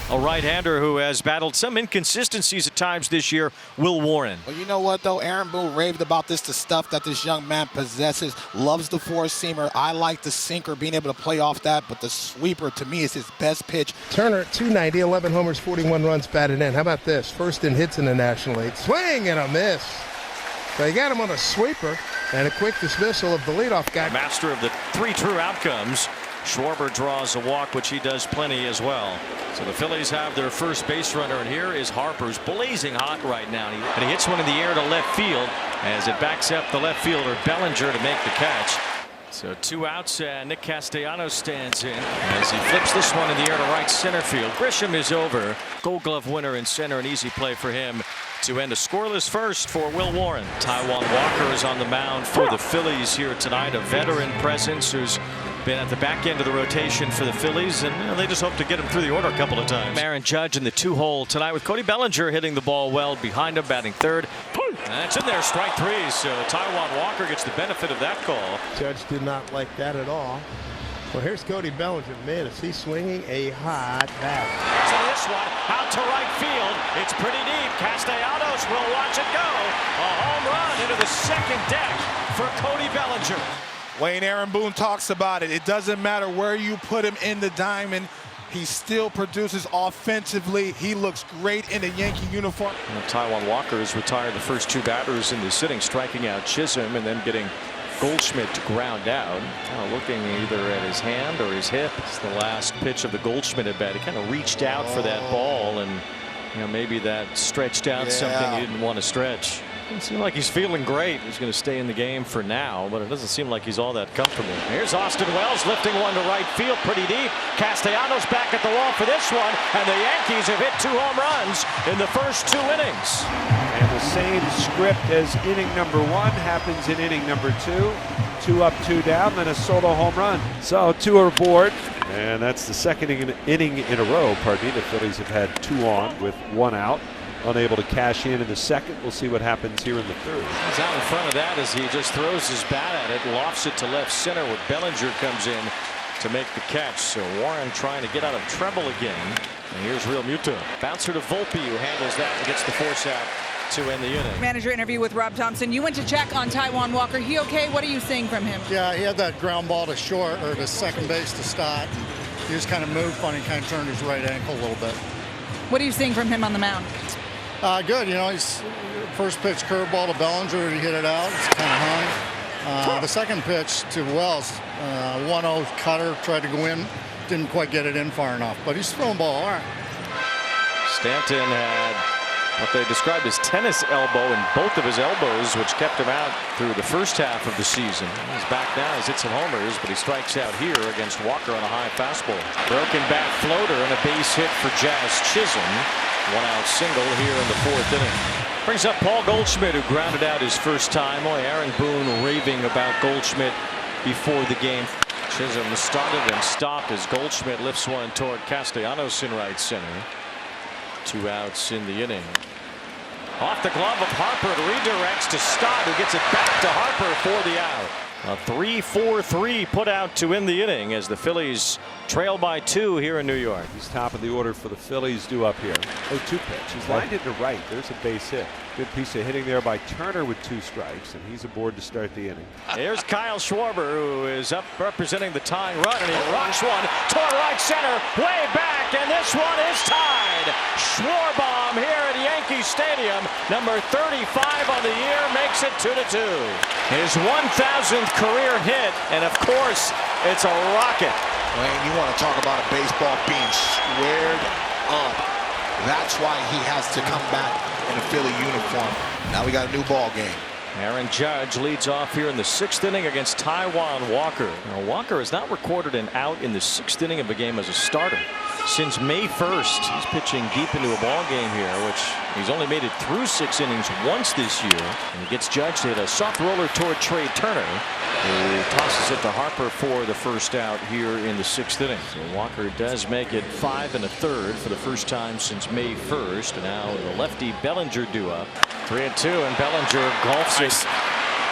A right-hander who has battled some inconsistencies at times this year, Will Warren. Well, you know what, though? Aaron Boone raved about the stuff that this young man possesses. Loves the four-seamer. I like the sinker, being able to play off that, but the sweeper, to me, is his best pitch. Turner at 290, 11 homers, 41 runs batted in. How about this? First in hits in the National League. Swing and a miss. They got him on a sweeper and a quick dismissal of the leadoff guy. Master of the 3 true outcomes. Schwarber draws a walk, which he does plenty as well. So the Phillies have their first base runner, and here is Harper's blazing hot right now. And he hits one in the air to left field as it backs up the left fielder Bellinger to make the catch. So 2 outs, and Nick Castellanos stands in as he flips this one in the air to right center field. Grisham is over. Gold Glove winner in center, an easy play for him to end a scoreless first for Will Warren. Taijuan Walker is on the mound for the Phillies here tonight, a veteran presence who's been at the back end of the rotation for the Phillies, and they just hope to get him through the order a couple of times. Aaron Judge in the 2-hole tonight with Cody Bellinger hitting the ball well behind him, batting third. That's in there, strike 3. So Taijuan Walker gets the benefit of that call. Judge did not like that at all. Well, here's Cody Bellinger. Man, is he swinging a hot bat. So this one out to right field. It's pretty deep. Castellanos will watch it go. A home run into the second deck for Cody Bellinger. Wayne, Aaron Boone talks about it. It doesn't matter where you put him in the diamond. He still produces offensively. He looks great in a Yankee uniform. Taijuan Walker has retired the first 2 batters in the sitting, striking out Chisholm and then getting Goldschmidt to ground out. Looking either at his hand or his hip. It's the last pitch of the Goldschmidt at bat. He kind of reached out for that ball, and maybe that stretched out something he didn't want to stretch. Doesn't seem like he's feeling great. He's going to stay in the game for now, but it doesn't seem like he's all that comfortable. Here's Austin Wells lifting one to right field pretty deep. Castellanos back at the wall for this one, and the Yankees have hit 2 home runs in the first 2 innings. And the same script as inning number 1 happens in inning number 2. 2 up, 2 down, then a solo home run. So 2 are aboard, and that's the second inning in a row. Pardon me, the Phillies have had 2 on with 1 out. Unable to cash in the second. We'll see what happens here in the third. He's out in front of that as he just throws his bat at it, lofts it to left center where Bellinger comes in to make the catch. So Warren trying to get out of trouble again. And here's Real Muto. Bouncer to Volpe, who handles that and gets the force out to end the inning. Manager interview with Rob Thompson. You went to check on Taijuan Walker. He okay? What are you seeing from him? Yeah, he had that ground ball to short or to second base to start. He just kind of moved funny, kind of turned his right ankle a little bit. What are you seeing from him on the mound? Good. He's first pitch curveball to Bellinger. He hit it out. It's kind of high. The second pitch to Wells, 1-0 cutter, tried to go in. Didn't quite get it in far enough, but he's throwing ball all right. Stanton had what they described as tennis elbow in both of his elbows, which kept him out through the first half of the season. He's back now. He's hit some homers, but he strikes out here against Walker on a high fastball. Broken bat floater and a base hit for Jazz Chisholm. 1-out single here in the 4th inning. Brings up Paul Goldschmidt, who grounded out his first time. Aaron Boone raving about Goldschmidt before the game. Chisholm started and stopped as Goldschmidt lifts one toward Castellanos in right center. 2 outs in the inning. Off the glove of Harper, it redirects to Stott, who gets it back to Harper for the out. A 3-4-3 put out to end the inning as the Phillies trail by 2 here in New York. He's top of the order for the Phillies, due up here. 0-2 pitch. He's lined into right. There's a base hit. Good piece of hitting there by Turner with 2 strikes, and he's aboard to start the inning. Here's Kyle Schwarber, who is up representing the tying run, and he rocks one toward right center, way back, and this one is tied. Schwarbomb here at Yankee Stadium, number 35 on the year, makes it 2-2. His 1,000th career hit, and of course, it's a rocket. Wayne, you want to talk about a baseball being squared up. That's why he has to come back in a Philly uniform. Now we got a new ball game. Aaron Judge leads off here in the 6th inning against Taijuan Walker. Now, Walker has not recorded an out in the 6th inning of a game as a starter since May 1st. He's pitching deep into a ball game here, which he's only made it through 6 innings once this year. And he gets Judge to hit a soft roller toward Trey Turner, who tosses it to Harper for the first out here in the 6th inning. So Walker does make it 5 1/3 for the first time since May 1st. And now the lefty Bellinger due up. 3-2, and Bellinger golfs it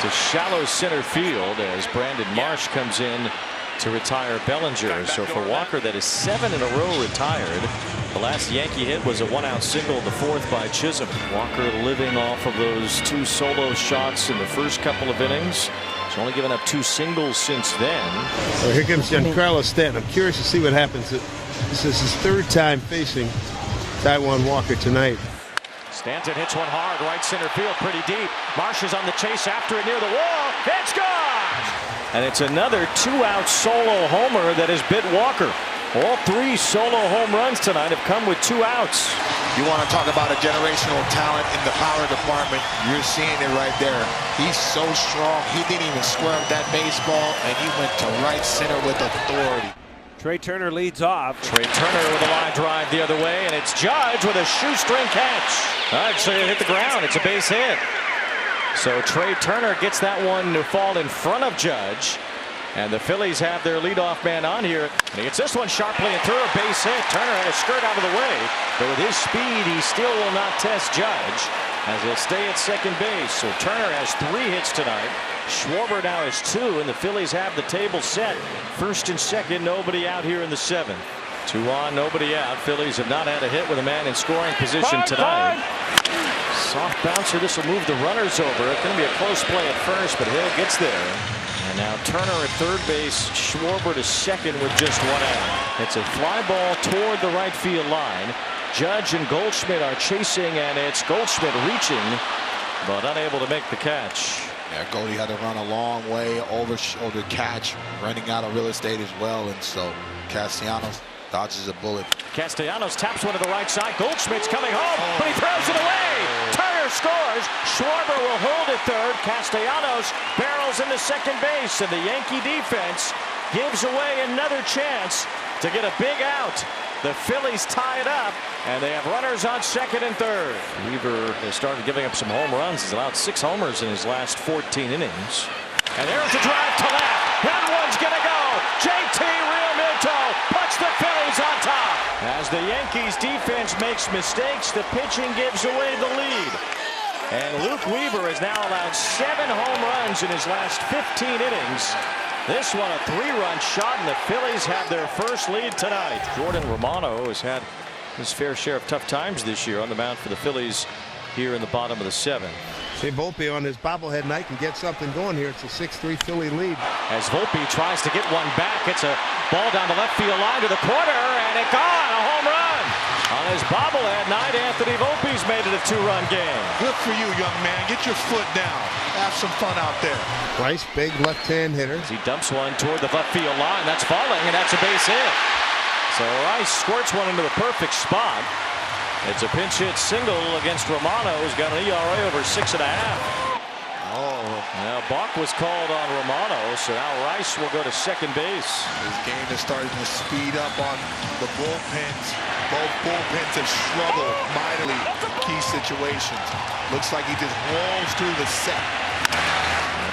to shallow center field as Brandon Marsh comes in to retire Bellinger. So for Walker, that is 7 in a row retired. The last Yankee hit was a 1-out single in the 4th by Chisholm. Walker living off of those 2 solo shots in the first couple of innings. He's only given up 2 singles since then. Well, here comes Giancarlo Stanton. I'm curious to see what happens. This is his 3rd time facing Taijuan Walker tonight. Stanton hits one hard, right center field, pretty deep. Marsh is on the chase after it near the wall. It's gone! And it's another 2-out solo homer that has bit Walker. All 3 solo home runs tonight have come with 2 outs. You want to talk about a generational talent in the power department, you're seeing it right there. He's so strong. He didn't even square up that baseball, and he went to right center with authority. Trey Turner leads off. Trey Turner with a line drive the other way, and it's Judge with a shoestring catch. Actually, it hit the ground. It's a base hit. So Trey Turner gets that one to fall in front of Judge. And the Phillies have their leadoff man on here. And he hits this one sharply and through a base hit. Turner had a skirt out of the way. But with his speed, he still will not test Judge, as he'll stay at second base. So Turner has 3 hits tonight. Schwarber now has 2, and the Phillies have the table set. 1st and 2nd, nobody out here in the 7th. 2 on, nobody out. Phillies have not had a hit with a man in scoring position tonight. Soft bouncer. This will move the runners over. It's going to be a close play at first, but Hill gets there. And now Turner at third base, Schwarber to second with just 1 out. It's a fly ball toward the right field line. Judge and Goldschmidt are chasing, and it's Goldschmidt reaching, but unable to make the catch. Yeah, Goldie had to run a long way, over shoulder catch, running out of real estate as well, and so Castellanos dodges a bullet. Castellanos taps one to the right side. Goldschmidt's coming home, but he throws it away. Turner scores. Schwarber will hold at third. Castellanos barrels into second base, and the Yankee defense gives away another chance to get a big out. The Phillies tie it up, and they have runners on second and third. Weaver has started giving up some home runs. He's allowed 6 homers in his last 14 innings. And there's a drive to left. That one's going to go. JT Realmuto puts the Phillies on top. As the Yankees defense makes mistakes, the pitching gives away the lead. And Luke Weaver has now allowed 7 home runs in his last 15 innings. This one a 3-run shot, and the Phillies have their first lead tonight. Jordan Romano has had his fair share of tough times this year on the mound for the Phillies here in the bottom of the 7th. See Volpe on his bobblehead night can get something going here. It's a 6-3 Philly lead. As Volpe tries to get one back, it's a ball down the left field line to the corner, and it gone, a home run. On his bobblehead night, Anthony Volpe's made it a 2-run game. Good for you, young man. Get your foot down. Have some fun out there. Rice, big left-hand hitter. As he dumps one toward the left field line, that's falling, and that's a base hit. So Rice squirts one into the perfect spot. It's a pinch hit single against Romano, who's got an ERA over 6.5. Now Bach was called on Romano, so now Rice will go to second base. This game is starting to speed up on the bullpens. Both bullpens have struggled mightily in key situations. Looks like he just rolls through the set.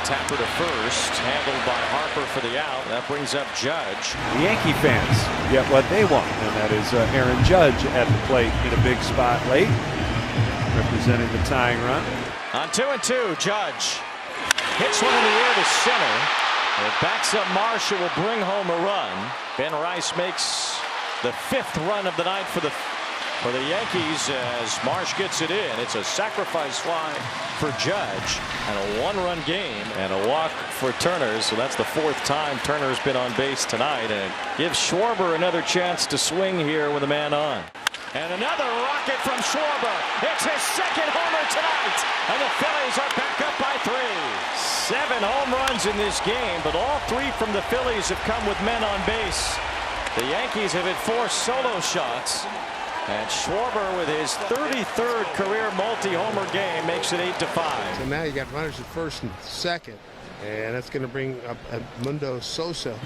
Tapper to first, handled by Harper for the out. That brings up Judge. The Yankee fans get what they want, and that is Aaron Judge at the plate in a big spot late, representing the tying run. On 2-2, Judge hits one in the air to center. It backs up Marsh, will bring home a run. Ben Rice makes the 5th run of the night for the Yankees as Marsh gets it in. It's a sacrifice fly for Judge and a 1-run game and a walk for Turner. So that's the 4th time Turner's been on base tonight, and it gives Schwarber another chance to swing here with a man on. And another rocket from Schwarber. It's his 2nd homer tonight, and the Phillies are back up by 3. 7 home runs in this game, but all 3 from the Phillies have come with men on base. The Yankees have hit 4 solo shots. And Schwarber, with his 33rd career multi-homer game, makes it 8-5. So now you got runners at first and second, and that's going to bring up Mundo Sosa.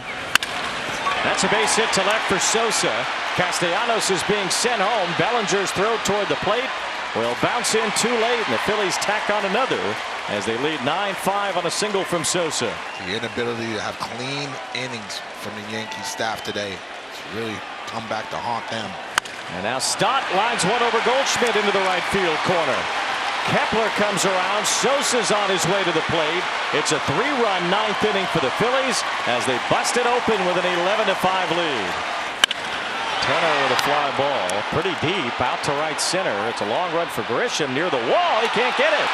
That's a base hit to left for Sosa. Castellanos is being sent home. Bellinger's throw toward the plate will bounce in too late, and the Phillies tack on another as they lead 9-5 on a single from Sosa. The inability to have clean innings from the Yankee staff today. It's really come back to haunt them. And now Stott lines one over Goldschmidt into the right field corner. Kepler comes around. Sosa's on his way to the plate. It's a 3-run ninth inning for the Phillies as they bust it open with an 11-5 lead. Turner with a fly ball, pretty deep out to right center. It's a long run for Grisham near the wall. He can't get it.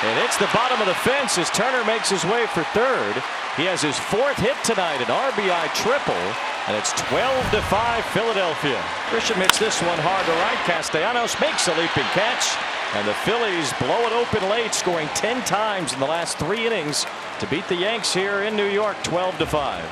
It hits the bottom of the fence as Turner makes his way for third. He has his 4th hit tonight, an RBI triple, and it's 12-5 Philadelphia. Grisham hits this one hard to right. Castellanos makes a leaping catch, and the Phillies blow it open late, scoring 10 times in the last 3 innings to beat the Yanks here in New York, 12-5.